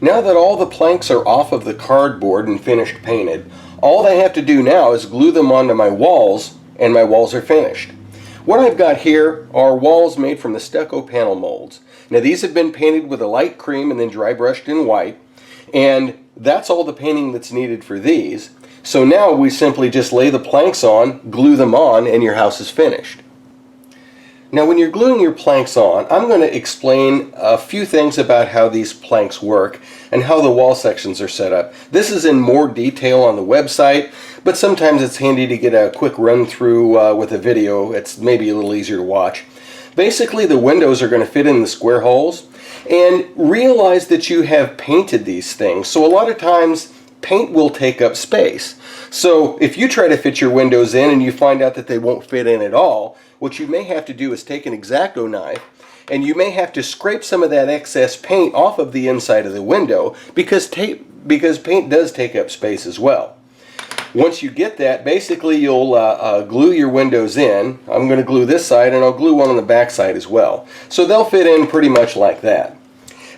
Now that all the planks are off of the cardboard and finished painted, all I have to do now is glue them onto my walls, and my walls are finished. What I've got here are walls made from the stucco panel molds. Now these have been painted with a light cream and then dry brushed in white, and that's all the painting that's needed for these. So now we simply just lay the planks on, glue them on, and your house is finished. Now when you're gluing your planks on, I'm going to explain a few things about how these planks work and how the wall sections are set up. This is in more detail on the website, but sometimes it's handy to get a quick run through with a video. It's maybe a little easier to watch. Basically, the windows are going to fit in the square holes, and realize that you have painted these things. So a lot of times paint will take up space. So if you try to fit your windows in and you find out that they won't fit in at all, what you may have to do is take an X-Acto knife, and you may have to scrape some of that excess paint off of the inside of the window because paint does take up space as well. Once you get that, basically you'll glue your windows in. I'm going to glue this side, and I'll glue one on the back side as well. So they'll fit in pretty much like that.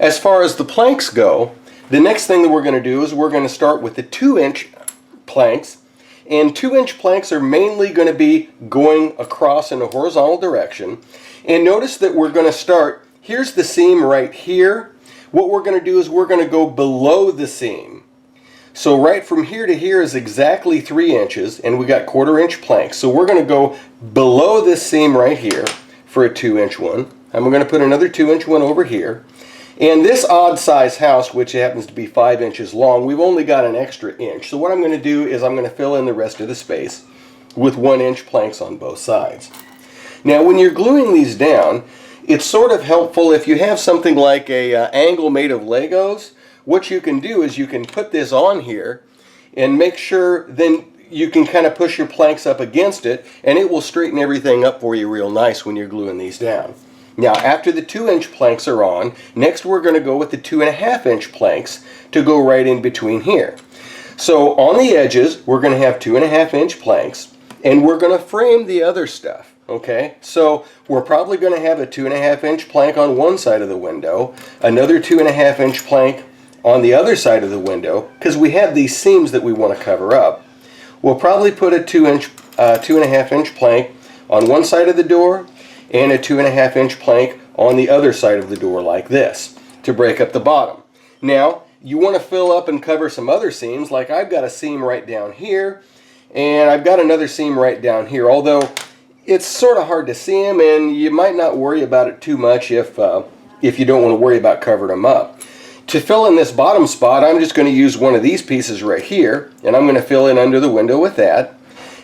As far as the planks go, the next thing that we're going to do is we're going to start with the 2-inch planks. And 2-inch planks are mainly going to be going across in a horizontal direction. And notice that we're going to start, here's the seam right here. What we're going to do is we're going to go below the seam. So right from here to here is exactly 3 inches, and we got 1/4-inch planks. So we're going to go below this seam right here for a 2-inch one. And we're going to put another 2-inch one over here. And this odd size house, which happens to be 5 inches long, we've only got an extra inch. So what I'm going to do is I'm going to fill in the rest of the space with 1-inch planks on both sides. Now when you're gluing these down, it's sort of helpful if you have something like a angle made of Legos. What you can do is you can put this on here and make sure then you can kind of push your planks up against it, and it will straighten everything up for you real nice when you're gluing these down. Now after the 2-inch planks are on, next we're going to go with the 2.5-inch planks to go right in between here. So on the edges we're going to have 2.5-inch planks, and we're going to frame the other stuff. Okay, so we're probably going to have a 2.5-inch plank on one side of the window, another 2.5-inch plank on the other side of the window, because we have these seams that we want to cover up. We'll probably put a 2.5-inch plank on one side of the door, and a 2.5-inch plank on the other side of the door like this to break up the bottom. Now you want to fill up and cover some other seams, like I've got a seam right down here, and I've got another seam right down here, although it's sort of hard to see them, and you might not worry about it too much if you don't want to worry about covering them up. To fill in this bottom spot, I'm just going to use one of these pieces right here, and I'm going to fill in under the window with that.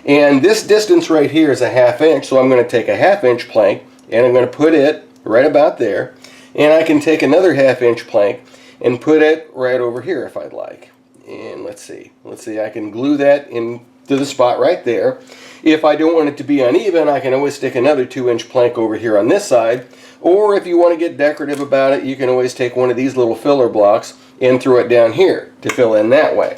And this distance right here is a 1/2 inch, so I'm going to take a 1/2 inch plank and I'm going to put it right about there. And I can take another 1/2 inch plank and put it right over here if I'd like. And let's see, I can glue that into the spot right there. If I don't want it to be uneven, I can always stick another 2-inch plank over here on this side. Or if you want to get decorative about it, you can always take one of these little filler blocks and throw it down here to fill in that way.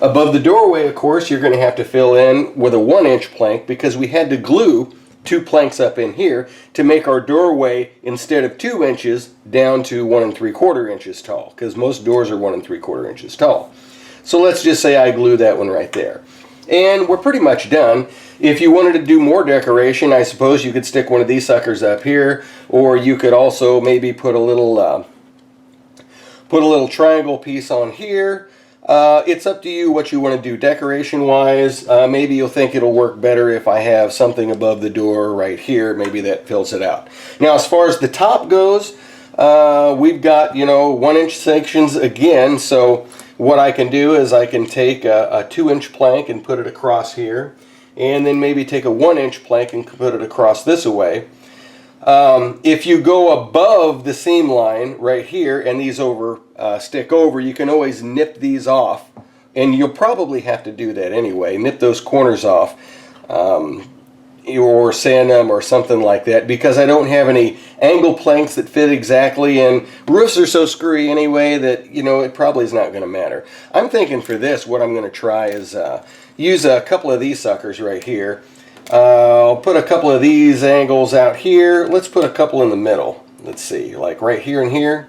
Above the doorway, of course, you're going to have to fill in with a 1-inch plank, because we had to glue 2 planks up in here to make our doorway, instead of 2 inches, down to 1 3/4 inches tall, because most doors are 1 3/4 inches tall. So let's just say I glue that one right there. And we're pretty much done. If you wanted to do more decoration, I suppose you could stick one of these suckers up here, or you could also maybe put a little triangle piece on here. It's up to you what you want to do decoration wise. Maybe you'll think it'll work better if I have something above the door right here. Maybe that fills it out. Now as far as the top goes, we've got 1-inch sections again. So what I can do is I can take a 2-inch plank and put it across here, and then maybe take a 1-inch plank and put it across this way. If you go above the seam line right here and these stick over, you can always nip these off, and you'll probably have to do that anyway. Nip those corners off, or sand them or something like that, because I don't have any angle planks that fit exactly, and roofs are so screwy anyway that it probably is not going to matter. I'm thinking for this, what I'm going to try is use a couple of these suckers right here. I'll put a couple of these angles out here. Let's put a couple in the middle. Let's see, like right here and here.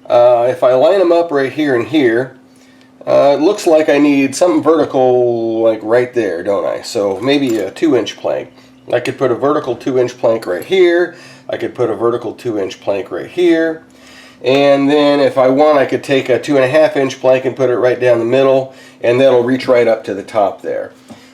If I line them up right here and here, it looks like I need something vertical like right there, don't I? So maybe a 2-inch plank. I could put a vertical 2-inch plank right here. I could put a vertical 2-inch plank right here. And then if I want, I could take a 2.5-inch plank and put it right down the middle, and that'll reach right up to the top there.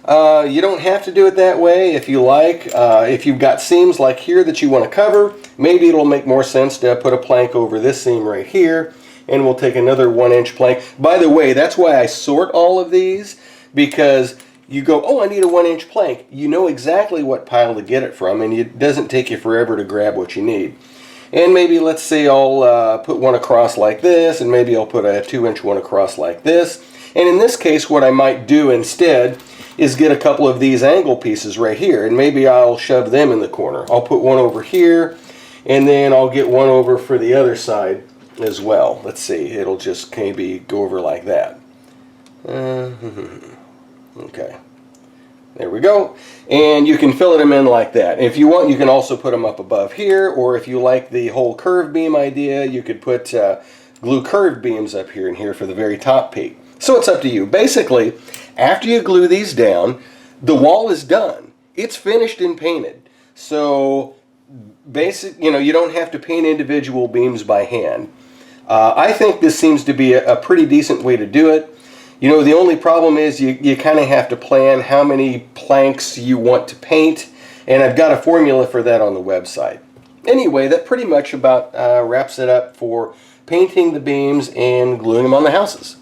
You don't have to do it that way if you like. If you've got seams like here that you want to cover, maybe it'll make more sense to put a plank over this seam right here, and we'll take another 1-inch plank. By the way, that's why I sort all of these, because you go, oh, I need a 1-inch plank. You know exactly what pile to get it from, and it doesn't take you forever to grab what you need. And maybe, let's say I'll put one across like this, and maybe I'll put a 2-inch one across like this. And in this case, what I might do instead is get a couple of these angle pieces right here, and maybe I'll shove them in the corner. I'll put one over here, and then I'll get one over for the other side as well. Let's see, it'll just maybe go over like that. Okay, there we go. And you can fillet them in like that. If you want, you can also put them up above here, or if you like the whole curved beam idea, you could put glue curved beams up here and here for the very top peak. So it's up to you. Basically, after you glue these down, the wall is done. It's finished and painted. So you don't have to paint individual beams by hand. I think this seems to be a pretty decent way to do it. The only problem is you kind of have to plan how many planks you want to paint, and I've got a formula for that on the website. Anyway, that pretty much about wraps it up for painting the beams and gluing them on the houses.